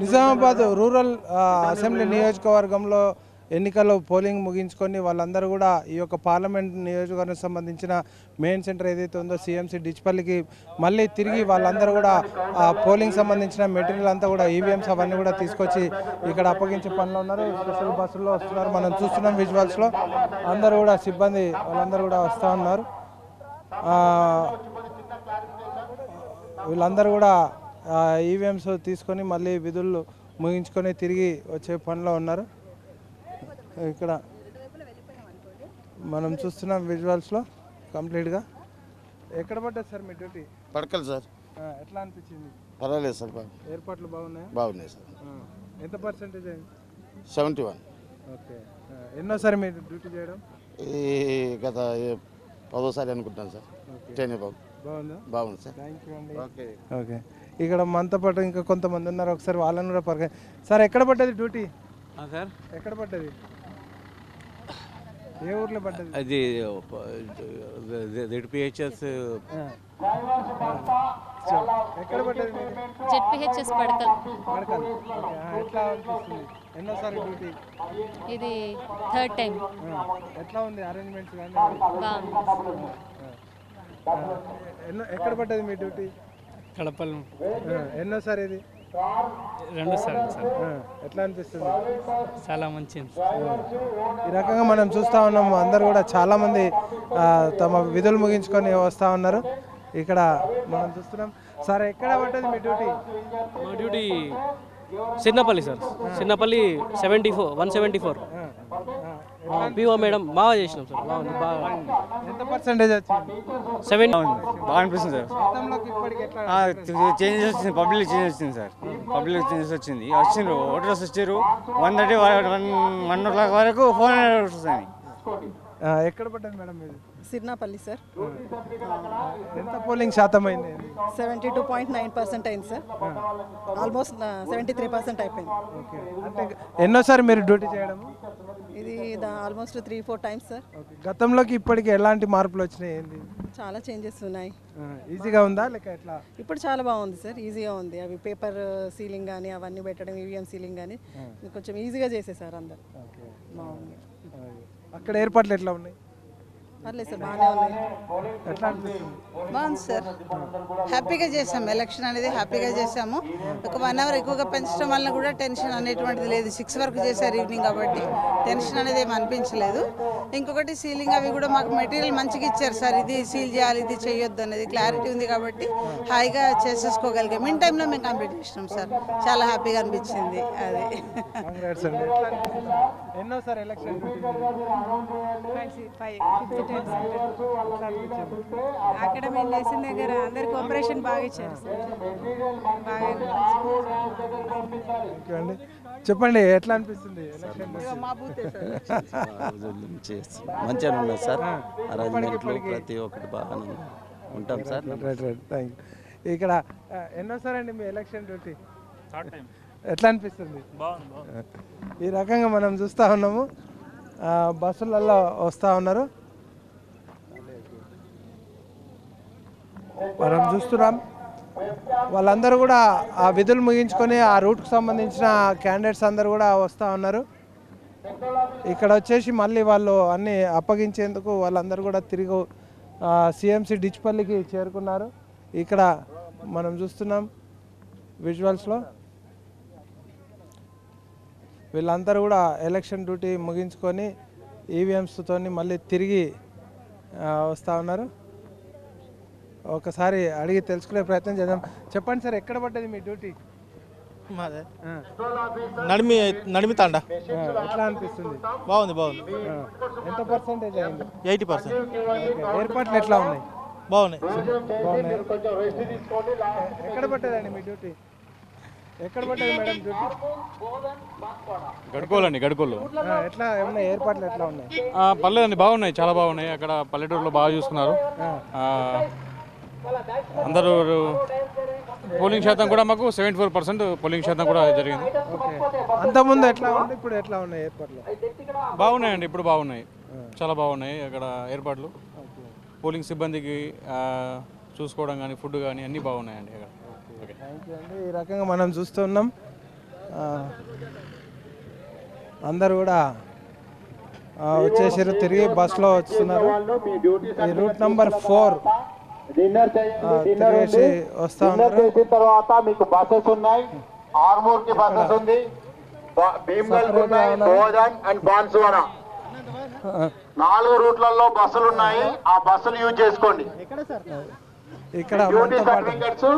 Nizamabad rural assembly నియోజకవర్గంలో ఎన్నికల్లో polling ముగించుకొని వాళ్ళందరూ కూడా ఈ యొక్క పార్లమెంట్ నియోజకవర్గం సంబంధించిన మెయిన్ సెంటర్ ఏదైతే ఉందో సిఎంసి డిచ్పల్లికి మళ్ళీ తిరిగి వాళ్ళందరూ కూడా పోలింగ్ సంబంధించిన మెటీరియల్ అంతా కూడా ఈవీఎంస్ అవన్నీ కూడా తీసుకొచ్చి ఇక్కడ అప్పగించే పనిలో ఉన్నారు. స్పెషల్ బస్సుల్లో వస్తున్నారు, మనం చూస్తున్నాం విజువల్స్లో. అందరూ కూడా సిబ్బంది వాళ్ళందరూ కూడా వస్తూ ఉన్నారు. వీళ్ళందరూ కూడా ఈవీఎంస్ తీసుకొని మళ్ళీ విధులు ముగించుకొని తిరిగి వచ్చే పనిలో ఉన్నారు. ఇక్కడ మనం చూస్తున్నాం విజువల్స్లో కంప్లీట్గా. ఎక్కడ పడ్డది సార్ మీ డ్యూటీ? పడకల్ సార్. ఎట్లా అనిపించింది? పర్వాలేదు సార్. ఏర్పాట్లు బాగున్నాయా? బాగున్నాయి సార్. ఎంత పర్సెంటేజ్ అయింది? 71. ఓకే. ఎన్నోసారి మీరు డ్యూటీ చేయడం? ఈ గత 10సారి అనుకుంటాను సార్. బాగుందా? బాగుంది సార్. థ్యాంక్ యూ అండి. Okay okay. ఇక్కడ మనతో పాటు ఇంకా కొంతమంది ఉన్నారు, ఒకసారి వాళ్ళని కూడా సార్ ఎక్కడ పడ్డది డ్యూటీ? సార్ ఎక్కడ పడ్డది? ఏ ఊర్లో పడ్డది? అది జెడ్పిహెచ్ఎస్ ఎక్కడ పడ్డది? జెడ్పిహెచ్ఎస్ పడకల్. ఎట్లా అనిపిస్తుంది? ఎన్నోసారి డ్యూటీ? ఇది 3rd టైం. ఎట్లా ఉంది అరేంజ్మెంట్స్ కానీ? బాగుంది. ఎక్కడ పడ్డది మీ డ్యూటీ? కడపల్. ఎన్నోసారి ఇది? 2 సార్లు సార్. ఎట్లా అనిపిస్తుంది? చాలా మంచిది. ఈ రకంగా మనం చూస్తూ ఉన్నాము, అందరు కూడా చాలామంది తమ విధులు ముగించుకొని వస్తూ ఉన్నారు. ఇక్కడ మనం చూస్తున్నాం. సార్ ఎక్కడ పడ్డది మీ డ్యూటీ? మా duty Chinnapalli sir. Chinnapalli 174. PO madam బాగా చేసినాం సార్. బాగుంది. బాగా. ఎంత పర్సెంటేజ్ వచ్చింది? 7. బాగా అనిపిస్తుంది సార్. చేంజెస్ వచ్చింది, పబ్లిక్ చేంజెస్ వచ్చింది సార్. పబ్లిక్ చేంజెస్ వచ్చిండ్రు, ఓటర్స్ వచ్చారు. 130 1 o'clock వరకు 400 వస్తుంది. ఎక్కడ పడ్డది మేడం మీరు? సిర్నాపల్లి సార్. ఎంత పోలింగ్ శాతం అయింది? 72.9% అయింది సార్. ఆల్మోస్ట్ 73% అయిపోయింది. ఓకే. అంటే ఎన్నోసారి మీరు డ్యూటీ చేయడం? ఇది ఆల్మోస్ట్ 3-4 టైమ్స్ సార్. గతంలోకి ఇప్పటికి ఎలాంటి మార్పులు వచ్చినాయి? ఏంది? చాలా చేంజెస్ ఉన్నాయి. ఈజీగా ఉందా లేక ఎట్లా? ఇప్పుడు చాలా బాగుంది సార్, ఈజీగా ఉంది. అవి పేపర్ సీలింగ్ కానీ అవన్నీ పెట్టడం, ఈవీఎం సీలింగ్ కానీ కొంచెం ఈజీగా చేసేసారు అందరు. బాగుంది. అక్కడ ఏర్పాట్లు ఎట్లా ఉన్నాయి? పర్లేదు సార్, బాగానే ఉన్నాయి. ఎట్లా అనిపిస్తుంది? బాగుంది సార్. హ్యాపీగా చేసాము. ఎలక్షన్ అనేది హ్యాపీగా చేసాము. ఒక 1 hour ఎక్కువగా పెంచడం వల్ల కూడా టెన్షన్ అనేటువంటిది లేదు. 6 వరకు చేశారు ఈవినింగ్ కాబట్టి టెన్షన్ అనేది ఏమి అనిపించలేదు. ఇంకొకటి సీలింగ్ అవి కూడా మాకు మెటీరియల్ మంచిగా ఇచ్చారు సార్. ఇది సీల్ చేయాలి, ఇది చేయొద్దు అనేది క్లారిటీ ఉంది కాబట్టి హాయిగా చేసేసుకోగలిగాం. ఇన్ టైంలో మేము కంప్లీట్ చేసినాం సార్. చాలా హ్యాపీగా అనిపించింది. అది ఎన్నోసారి ఎలక్షన్? అక్కడ మేము లేచిన దగ్గర అందరు కోఆపరేషన్ బాగా ఇచ్చారు సార్. బాగా. చెప్పండి ఎట్లా అనిపిస్తుంది? మంచిగా ఉన్నది సార్. అరేంజ్మెంట్లు ప్రతి ఒక్కటి బాగా ఉంటాం సార్. Thank you. ఇక్కడ ఎన్నోసారి అండి మీ ఎలక్షన్ డ్యూటీ? ఎట్లా అనిపిస్తుంది? ఈ రకంగా మనం చూస్తూ ఉన్నాము, బస్సులలో వస్తూ ఉన్నారు. మనం చూస్తున్నాం వాళ్ళందరూ కూడా ఆ విధులు ముగించుకొని ఆ రూట్కు సంబంధించిన క్యాండిడేట్స్ అందరూ కూడా వస్తూ ఉన్నారు. ఇక్కడ వచ్చేసి మళ్ళీ వాళ్ళు అన్నీ అప్పగించేందుకు వాళ్ళందరూ కూడా తిరిగి సిఎంసి డిచ్పల్లికి చేరుకున్నారు. ఇక్కడ మనం చూస్తున్నాం విజువల్స్లో వీళ్ళందరూ కూడా ఎలక్షన్ డ్యూటీ ముగించుకొని ఈవీఎంస్తో మళ్ళీ తిరిగి వస్తూ ఉన్నారు. ఒకసారి అడిగి తెలుసుకునే ప్రయత్నం చేద్దాం. చెప్పండి సార్ ఎక్కడ పడ్డది మీ డ్యూటీ? మాదే నడిమి తాండా. ఎట్లా అనిపిస్తుంది? బాగుంది. ఎంత పర్సెంటేజ్ అయింది? 80%. ఏర్పాట్లు ఎట్లా ఉన్నాయి? బాగున్నాయి. ఎక్కడ పడ్డదండి మీ డ్యూటీ? ఎక్కడ పడ్డది మేడం డ్యూటీ? గడుకోలండి. గడుకోలు. ఎట్లా ఏమన్నా ఏర్పాట్లు ఎట్లా ఉన్నాయి? పర్లేదండి, బాగున్నాయి, చాలా బాగున్నాయి. అక్కడ పల్లెటూరులో బాగా చూసుకున్నారు. అందరూ పోలింగ్ శాతం కూడా మాకు 74% పోలింగ్ శాతం కూడా జరిగింది. అంతకుముందు ఎట్లా ఉంది, ఇప్పుడు ఎట్లా ఉన్నాయి ఏర్పాట్లు? బాగున్నాయండి, ఇప్పుడు బాగున్నాయి, చాలా బాగున్నాయి. అక్కడ ఏర్పాట్లు పోలింగ్ సిబ్బందికి చూసుకోవడం కానీ ఫుడ్ కానీ అన్నీ బాగున్నాయండి అక్కడ. థ్యాంక్ యూ అండి. ఈ రకంగా మనం చూస్తున్నాం అందరు కూడా వచ్చేసారు, తిరిగి బస్సులో వస్తున్నారు. ఈ రూట్ నంబర్ 4 తిరిగేసి వస్తా ఉన్నారు. తర్వాత మీకు బస్సెస్ ఉన్నాయి, ఆర్మూర్ కి బస్సెస్ ఉంది, భీమ్గల్ కి ఉన్నాయి, భోజన్ అండ్ బాన్సువాడ 4 రూట్లలో బస్సులు ఉన్నాయి. ఆ బస్సులు యూజ్ చేసుకోండి. ఇక్కడ డ్యూటీ సర్టిఫికెట్స్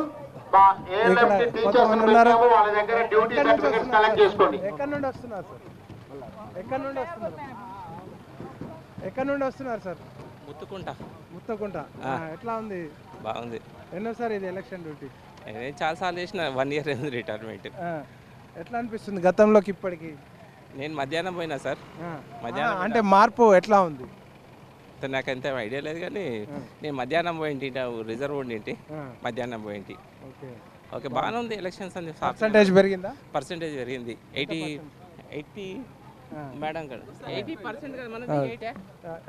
టీచర్స్ వాళ్ళ దగ్గర డ్యూటీ సర్టిఫికెట్స్ కలెక్ట్ చేసుకోండి. ఎక్కడి నుండి వస్తున్నారు సార్? ఎక్కడి నుండి వస్తున్నారు? ఎక్కడి నుండి వస్తున్నారు సార్? ముత్తకుంట. ఎట్లా ఉంది? బాగుంది. ఎన్నోసారి ఇది ఎలక్షన్ డ్యూటీ? చాలా సార్లు చేసిన, 1 ఇయర్ అయింది రిటైర్మెంట్. ఎట్లా అనిపిస్తుంది గతంలోకి ఇప్పటికి? నేను మధ్యాహ్నం పోయినా సార్. మధ్యాహ్నం అంటే మార్పు ఎట్లా ఉంది? నాకు అంత ఐడియా లేదు కానీ నేను మధ్యాహ్నం పోయింటి, రిజర్వ్ ఉండింటి, మధ్యాహ్నం పోయింటి. ఓకే బాగానే ఉంది. ఎలక్షన్స్ అని పర్సంటేజ్ పెరిగిందా? పర్సంటేజ్ పెరిగింది. 80 మేడం కదా 80% కదా మనది. 8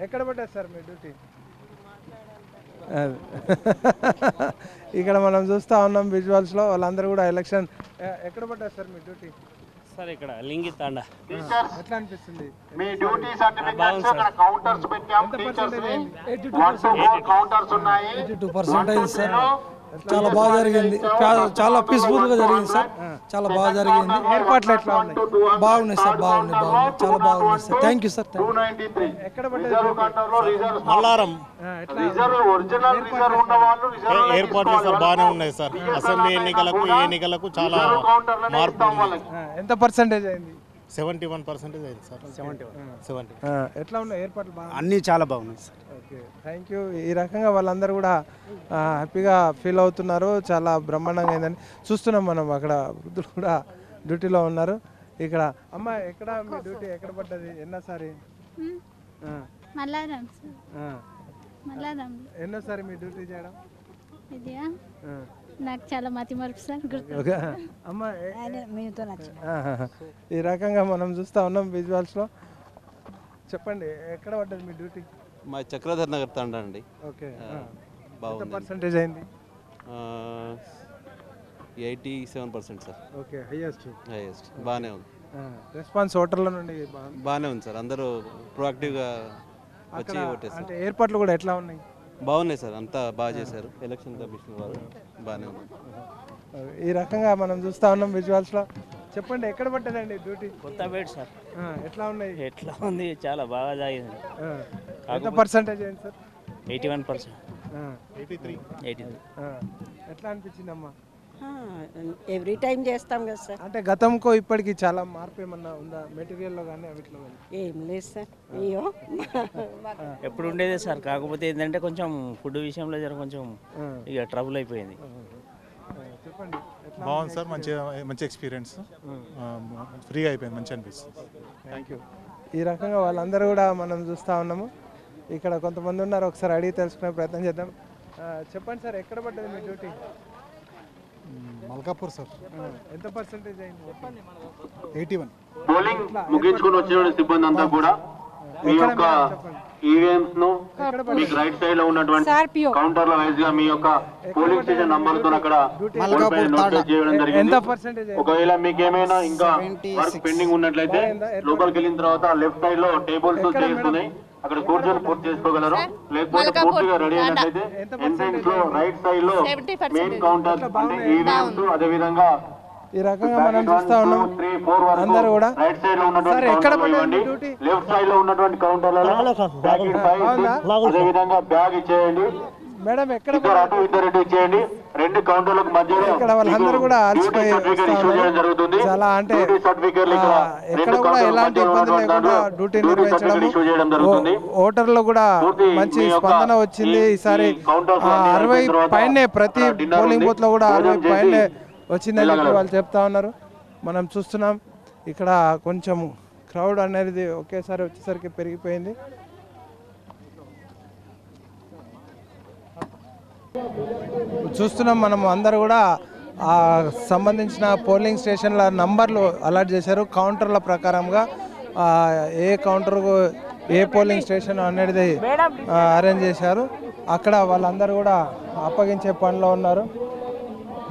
ఎక్కడ పడ్డారు సార్ మీ డ్యూటీ? ఇక్కడ మనం చూస్తూ ఉన్నాం విజువల్స్లో వాళ్ళందరూ కూడా ఎలక్షన్. ఎక్కడ పడ్డారు సార్ మీ డ్యూటీ? సార్ ఇక్కడ లింగి తాండా. ఎట్లా అనిపిస్తుంది? మీ డ్యూటీ సర్టిఫికెట్స్ అక్కడ కౌంటర్స్ పెట్టాం. టీచర్స్ 1 కౌంటర్స్ ఉన్నాయి. 82% అయింది సార్. చాలా బాగా జరిగింది, చాలా పీస్ఫుల్గా జరిగింది సార్. చాలా బాగా జరిగింది. ఏర్పాట్లు ఎట్లా ఉన్నాయి? బాగున్నాయి సార్, బాగున్నాయి, చాలా బాగున్నాయి సార్. Thank you sir. ఎక్కడ పడ్డారు? మల్లారం. ఏర్పాట్లు సార్ బాగానే ఉన్నాయి సార్. అసెంబ్లీ ఎన్నికలకు ఈ ఎన్నికలకు చాలా మార్పు. ఎంత పర్సంటేజ్ అయింది? 71% అయింది సార్. 70. ఎట్లా ఉన్నాయి ఏర్పాట్లు? బాగా అన్నీ చాలా బాగున్నాయి సార్. Okay thank you. ఈ రకంగా వాళ్ళందరూ కూడా హ్యాపీగా ఫీల్ అవుతున్నారు. చాలా బ్రహ్మాండంగా అయిందని చూస్తున్నాం మనం. అక్కడ వృద్ధులు కూడా డ్యూటీలో ఉన్నారు. ఇక్కడ అమ్మ ఎక్కడ మీ డ్యూటీ ఎక్కడ పడ్డది? ఎన్నోసారి? ఎన్నోసారి మీ డ్యూటీ చేయడం? నాకు చాలా మతి మరుపు సార్. అమ్మ ఈ రకంగా మనం చూస్తూ ఉన్నాం విజువల్స్లో. చెప్పండి ఎక్కడ పడ్డది మీ డ్యూటీ? మా చక్రధర్ నగర్ తండా అండి. ఓకే బాగుంది. పర్సంటేజ్ అయింది? 87% సార్. Okay highest. బాగానే ఉంది. రెస్పాన్స్ ఓటర్ల నుండి బాగానే ఉంది సార్. అందరూ ప్రొయాక్టివ్గా వచ్చి ఓటేస్తారు. అంటే ఏర్పాట్లు కూడా ఎట్లా ఉన్నాయి? బాగున్నాయి సార్, అంతా బాగా చేశారు. ఎలక్షన్ కమిషన్ వారు బాగానే ఉంది. ఈ రకంగా మనం చూస్తూ ఉన్నాం విజువల్స్లో. చెప్పండి ఎక్కడ పడ్డదండి డ్యూటీ? కొత్తపేట సార్. ఎట్లా ఉన్నాయి? ఎట్లా ఉంది? చాలా బాగా జరిగింది. ఎంత పర్సంటేజ్ అయింది సార్? 81%. 83. ఎట్లా అనిపించిందమ్మా? ఎవ్రీ టైం చేస్తాం కదా సార్. అంటే గతంకో ఇప్పటికి చాలా మార్పు ఏమన్నా ఉందా మెటీరియల్లో కానీ అవిట్లో కానీ? ఏం లేదు సార్. అయ్యో ఎప్పుడు ఉండేదే సార్. కాకపోతే ఏంటంటే కొంచెం ఫుడ్ విషయంలో కొంచెం ఇక ట్రబుల్ అయిపోయింది. చెప్పండి. బాగుంది సార్, మంచి ఎక్స్పీరియన్స్. ఫ్రీగా అయిపోయింది, మంచి అనిపిస్తుంది. Thank you. ఈ రకంగా వాళ్ళందరూ కూడా మనం చూస్తూ ఉన్నాము. ఇక్కడ కొంతమంది ఉన్నారు, ఒకసారి అడిగి తెలుసుకునే ప్రయత్నం చేద్దాం. చెప్పండి సార్ ఎక్కడ పడ్డది మీ డ్యూటీ? మల్కాపూర్ సార్. ఎంత పర్సెంటేజ్ అయింది? 81. పోలింగ్ ముగించుకొని వచ్చిన సిబ్బంది అంతా కూడా మీ యొక్క ఈవీఎంస్ ను మీకు రైట్ సైడ్ లో ఉన్నటువంటి కౌంటర్ల వైజ్ గా మీ యొక్క పోలింగ్ స్టేషన్ నంబర్ తో అక్కడ నోట్ చేయడం జరిగింది. ఒకవేళ మీకు ఏమైనా ఇంకా వర్క్ పెండింగ్ ఉన్నట్లయితే లోపలికి వెళ్ళిన తర్వాత లెఫ్ట్ సైడ్ లో టేబుల్స్ చేస్తున్నాయి, అక్కడ కూర్చొని పూర్తి చేసుకోగలరు. లేకపోతే పూర్తిగా రెడీ అయినట్లయితే ఎంట్రన్స్ లో రైట్ సైడ్ లో మెయిన్ కౌంటర్ అంటే ఈవీఎంస్ అదే విధంగా ఈ రకంగా మనం చూస్తా ఉన్నాం. అందరూ కూడా రైట్ సైడ్ లో ఉన్నటువంటి ఎక్కడ డ్యూటీ లెఫ్ట్ సైడ్ లో ఉన్నటువంటి కౌంటర్లలో అదే విధంగా బ్యాగ్ ఇచ్చేయండి. మేడం ఎక్కడ అటు ఇద్దరు ఇచ్చేయండి. 2 కౌంటర్లకు మధ్యలో ఇక్కడ వాళ్ళందరూ కూడా అలసిపోయి జరుగుతుంది. చాలా అంటే ఎక్కడ కూడా ఎలాంటి ఇబ్బంది లేకుండా డ్యూటీ నిర్వహించడం. ఓటర్లు కూడా మంచి స్పందన వచ్చింది. ఈసారి 60 పైనే ప్రతి పోలింగ్ బూత్ లో కూడా 60 పైనే వచ్చిందని చెప్పి వాళ్ళు చెప్తా ఉన్నారు. మనం చూస్తున్నాం ఇక్కడ కొంచెం క్రౌడ్ అనేది ఒకేసారి వచ్చేసరికి పెరిగిపోయింది. చూస్తున్నాం మనం అందరూ కూడా సంబంధించిన పోలింగ్ స్టేషన్ల నంబర్లు అలాట్ చేశారు. కౌంటర్ల ప్రకారంగా ఏ కౌంటర్కు ఏ పోలింగ్ స్టేషన్ అనేది అరేంజ్ చేశారు. అక్కడ వాళ్ళందరూ కూడా అప్పగించే పనిలో ఉన్నారు.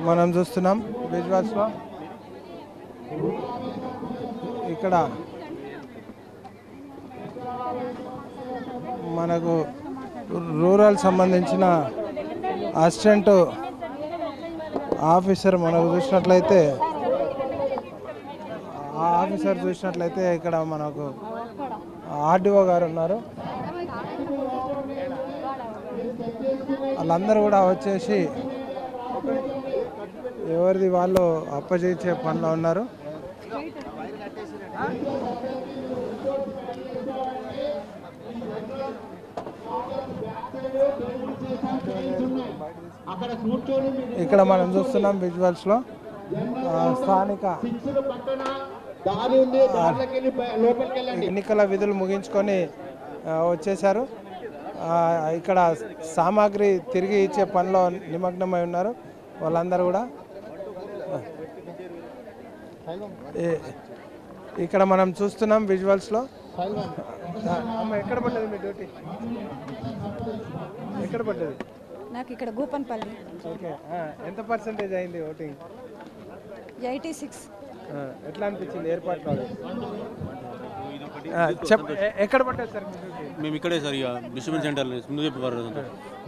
మనం చూస్తున్నాం విజువల్స్లో ఇక్కడ మనకు రూరల్ సంబంధించిన అసిస్టెంట్ ఆఫీసర్ మనకు చూసినట్లయితే ఆ ఆఫీసర్ చూసినట్లయితే ఇక్కడ మనకు ఆర్డీఓ గారు ఉన్నారు. వాళ్ళందరూ కూడా వచ్చేసి ఎవరిది వాళ్ళు అప్పజేసే పనిలో ఉన్నారు. ఇక్కడ మనం చూస్తున్నాం విజువల్స్లో స్థానిక ఎన్నికల విధులు ముగించుకొని వచ్చేశారు. ఇక్కడ సామాగ్రి తిరిగి ఇచ్చే పనిలో నిమగ్నమై ఉన్నారు వాళ్ళందరూ కూడా. ఇక్కడ మనం చూస్తున్నాం విజువల్స్లో. ఎక్కడ పడ్డది మీ డ్యూటీ? ఎక్కడ పడ్డది? నాకు ఇక్కడ గూపన్పల్లి. ఓకే, ఎంత పర్సెంటేజ్ అయింది ఓటింగ్? 86. ఎట్లా అనిపించింది ఏర్పాట్లు? ఎక్కడ పడ్డది సార్? మేము ఇక్కడే సార్, ఇక డిస్ట్రిబ్యూషన్ సెంటర్ ముందు చెప్పి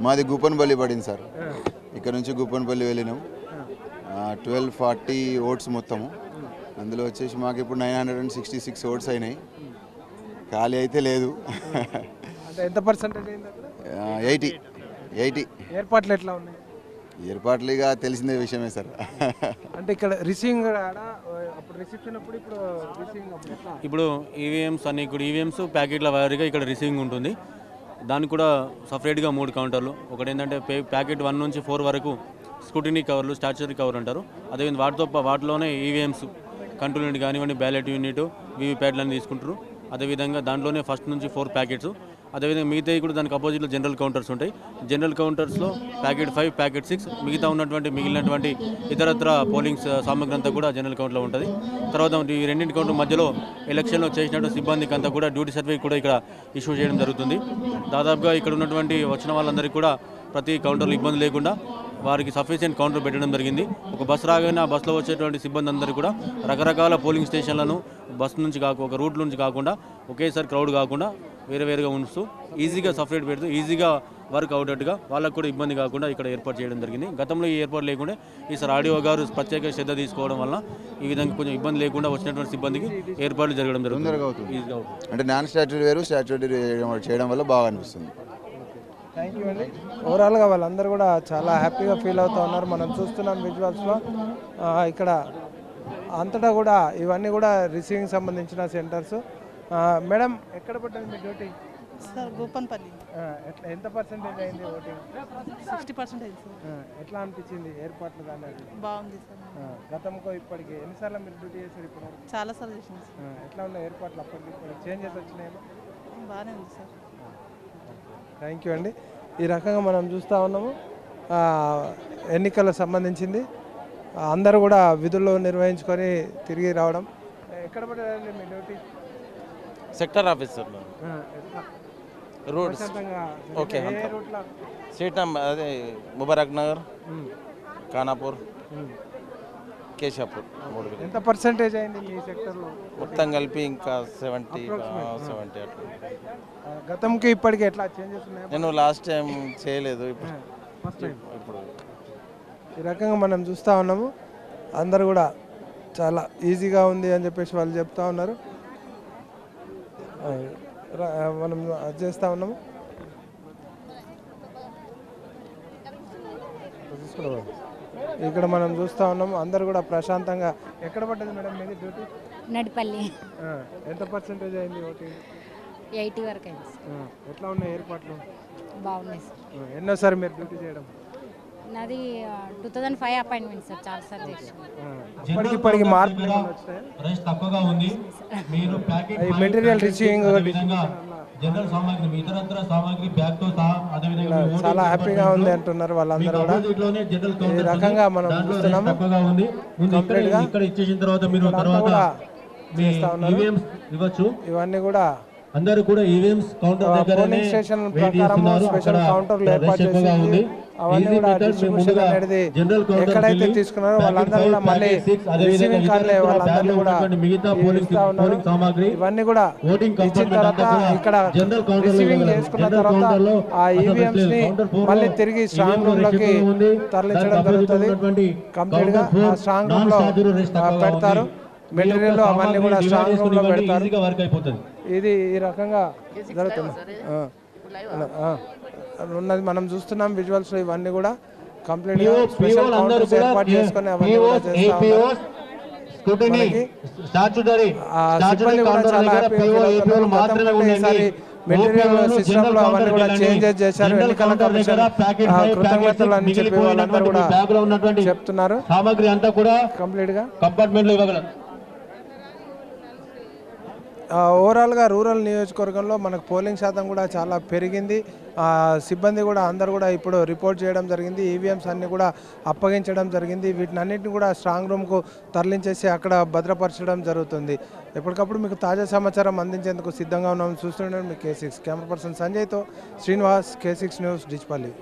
మాది గూపన్పల్లి పడింది సార్. ఇక్కడ నుంచి గూపన్పల్లి వెళ్ళినాం. 1240 ఓట్స్ మొత్తము. అందులో వచ్చేసి మాకు ఇప్పుడు 966 ఓట్స్ అయినాయి. ఖాళీ అయితే లేదు. ఎంత పర్సెంటేజ్ అయింది? 80. ఏర్పాట్లు ఎట్లా ఉన్నాయి? ఏర్పాట్లు ఇక తెలిసిందే విషయమే సార్. అంటే ఇక్కడ రిసీవింగ్ రిసెప్షన్ అప్పుడు ఇప్పుడు ఈవీఎంస్ అన్ని ఇప్పుడు ఈవీఎంస్ ప్యాకెట్ల వారీగా ఇక్కడ రిసీవింగ్ ఉంటుంది. దానికి కూడా సపరేట్గా 3 కౌంటర్లు. ఒకటి ఏంటంటే ప్యాకెట్ 1 నుంచి 4 వరకు స్క్రూటినీ కవర్లు, స్టాచ్యురీ కవర్ అంటారు. అదేవిధంగా వాటిలోనే ఈవీఎంస్ కంట్రోల్ యూనిట్ కానివ్వండి, బ్యాలెట్ యూనిట్, వీవీప్యాడ్లు తీసుకుంటారు. అదేవిధంగా దాంట్లోనే ఫస్ట్ నుంచి 4 ప్యాకెట్స్. అదేవిధంగా మిగతా కూడా దానికి అపోజిట్లో జనరల్ కౌంటర్స్ ఉంటాయి. జనరల్ కౌంటర్స్లో ప్యాకెట్ 5, ప్యాకెట్ 6, మిగిలినటువంటి ఇతరత్ర పోలింగ్ సామగ్రి అంతా కూడా జనరల్ కౌంటర్లో ఉంటుంది. తర్వాత ఈ రెండింటి కౌంటర్ మధ్యలో ఎలక్షన్లో చేసినట్టు సిబ్బందికి అంతా కూడా డ్యూటీ సర్టిఫికేట్ కూడా ఇక్కడ ఇష్యూ చేయడం జరుగుతుంది. దాదాపుగా ఇక్కడ ఉన్నటువంటి వచ్చిన వాళ్ళందరికీ కూడా ప్రతి కౌంటర్లో ఇబ్బంది లేకుండా వారికి సఫిషియెంట్ కౌంటర్ పెట్టడం జరిగింది. ఒక బస్సు రాగానే ఆ బస్సులో వచ్చేటువంటి సిబ్బంది అందరూ కూడా రకరకాల పోలింగ్ స్టేషన్లను బస్సు నుంచి ఒక రూట్ నుంచి కాకుండా ఒకేసారి క్రౌడ్ కాకుండా వేరువేరుగా ఉంచుతూ ఈజీగా సపరేట్ పెడుతూ ఈజీగా వర్క్ అవుటట్టుగా వాళ్ళకు కూడా ఇబ్బంది కాకుండా ఇక్కడ ఏర్పాటు చేయడం జరిగింది. గతంలో ఈ ఏర్పాటు లేకుండా ఈసారి ఆర్డీఓ గారు ప్రత్యేక శ్రద్ధ తీసుకోవడం వల్ల ఈ విధంగా కొంచెం ఇబ్బంది లేకుండా వచ్చినటువంటి సిబ్బందికి ఏర్పాట్లు జరగడం జరుగుతుంది. అంటే నాన్ స్టాట్యూటరీ వేరు, స్టాట్యూటరీ చేయడం వల్ల బాగా అనిపిస్తుంది. థ్యాంక్ యూ అండి. ఓవరాల్గా వాళ్ళందరూ కూడా చాలా హ్యాపీగా ఫీల్ అవుతూ ఉన్నారు. మనం చూస్తున్నాం విజువల్స్లో. ఇక్కడ అంతటా కూడా ఇవన్నీ కూడా రిసీవింగ్ సంబంధించిన సెంటర్స్. మేడం, ఎక్కడ పడ్డది మీ డ్యూటీ? సార్ గూపన్పల్లి. ఎంత పర్సెంటేజ్ అయింది ఓటింగ్? 60% సార్. ఎట్లా అనిపించింది ఏర్పాట్లు కానీ? బాగుంది సార్. గతంకో ఇప్పటికి ఎన్నిసార్లు మీరు డ్యూటీ చేశారు? ఇప్పుడు చాలా సార్లు చేసింది సార్. ఎట్లా ఉన్నాయి ఏర్పాట్లు? అప్పటికి ఇప్పుడు చేంజెస్ వచ్చినాయి? బాగానే ఉంది సార్. థ్యాంక్ యూ అండి. ఈ రకంగా మనం చూస్తూ ఉన్నాము ఎన్నికలకు సంబంధించింది. అందరూ కూడా విధుల్లో నిర్వహించుకొని తిరిగి రావడం. ఎక్కడ పడ్డదండి మీ duty? Sector officer roads. Okay, street number అదే ముబారక్ నగర్, ఖానాపూర్, కేశాపూర్. ఎంత పర్సెంటేజ్ అయింది మీ సెక్టర్లో? మొత్తం కలిపి ఇంకా 70 అట్లా. గతంకి ఇప్పటికి ఎట్లా చేంజెస్ ఉన్నాయి? నేను లాస్ట్ టైం చేయలేదు, ఇప్పుడు ఈ రకంగా మనం చూస్తూ ఉన్నాము. అందరు కూడా చాలా ఈజీగా ఉంది అని చెప్పేసి వాళ్ళు చెప్తా ఉన్నారు. మనం అది చేస్తూ ఉన్నాము. ఇక్కడ మనం చూస్తూ ఉన్నాము అందరు కూడా ప్రశాంతంగా. ఎక్కడ పడ్డది మేడం మీది డ్యూటీ? నడిపల్లి. ఎంత పర్సెంటేజ్ అయింది ఓటింగ్? 80 వరకు అయింది. ఎట్లా ఉన్నాయి ఏర్పాట్లు? బాగున్నాయి సార్. ఎన్నోసారి మీరు డ్యూటీ చేయడం? నాది 2005 అపాయింట్మెంట్ సార్. చాలా సార్ చేసాను. ఇప్పటికి మార్పులు మెటీరియల్ రిసీవింగ్ చాలా హ్యాపీగా ఉంది అంటున్నారు వాళ్ళందరూ కూడా. ఈ రకంగా మనం చూస్తున్నాము. కంప్లీట్గా ఇవన్నీ కూడా అందరూ కూడా ఈవీఎంస్ కౌంటర్ దగ్గరనే పోలింగ్ స్టేషన్ వెయిట్ ప్రకారం చేస్తున్నారు. స్పెషల్ అక్కడ కౌంటర్లు ఏర్పాటు రష్ ఎక్కువగా చేసి ఉంది. అవన్నీ ఈజీ కూడా మెథడ్ మేము డిస్ట్రిబ్యూషన్ ముందుగా అనేది జనరల్ కౌంటర్ ఎక్కడైతే తీసుకున్నారో వాళ్ళందరూ కూడా మళ్ళీ రిసీవింగ్ కార్డులే వాళ్ళందరినీ కూడా మిగతా ఇస్తా ఉన్నారు. పోలింగ్ సామాగ్రి ఇవన్నీ కూడా ఓటింగ్ ఇచ్చిన కంపార్ట్మెంట్ తర్వాత అంతా కూడా ఇక్కడ జనరల్ కౌంటర్ రిసీవింగ్ చేసుకున్న తర్వాత ఆ ఈవీఎంస్ ని మళ్ళీ తిరిగి స్ట్రాంగ్ రూమ్ లోకి తరలించడం జరుగుతుంది. కంప్లీట్ గా ఆ స్ట్రాంగ్ రూమ్ లో పెడతారు. మెటీరియల్ అవన్నీ కూడా స్ట్రాంగ్ రూమ్ లో పెడతారు. ఇది ఈ రకంగా జరుగుతుంది. ఉన్నది మనం చూస్తున్నాం విజువల్స్. ఇవన్నీ కూడా కంప్లీట్ గా స్పెషల్ కౌంటర్స్ ఏర్పాటు చేసుకొని అవన్నీ కూడా చేస్తా ఉన్నారు. సిబ్బంది కూడా చాలా హ్యాపీగా ఫీల్ అవుతున్నారు. గతంలో ఈసారి మెటీరియల్ సిస్టమ్ లో అవన్నీ కూడా చేంజెస్ చేశారు. ఎన్నికల కమిషన్ కృతజ్ఞతలు అని చెప్పి వాళ్ళందరూ కూడా చెప్తున్నారు. సామాగ్రి అంతా కూడా కంప్లీట్ గా కంపార్ట్మెంట్ లో ఇవ్వగలరు. ఓవరాల్గా రూరల్ నియోజకవర్గంలో మనకు పోలింగ్ శాతం కూడా చాలా పెరిగింది. సిబ్బంది కూడా అందరూ కూడా ఇప్పుడు రిపోర్ట్ చేయడం జరిగింది. ఈవీఎంస్ అన్నీ కూడా అప్పగించడం జరిగింది. వీటిని అన్నింటిని కూడా స్ట్రాంగ్ రూమ్కు తరలించేసి అక్కడ భద్రపరచడం జరుగుతుంది. ఎప్పటికప్పుడు మీకు తాజా సమాచారం అందించేందుకు సిద్ధంగా ఉన్నాం. చూస్తుండే మీ K6 కెమెరా పర్సన్ సంజయ్తో శ్రీనివాస్, K6 న్యూస్, డిచ్పల్లి.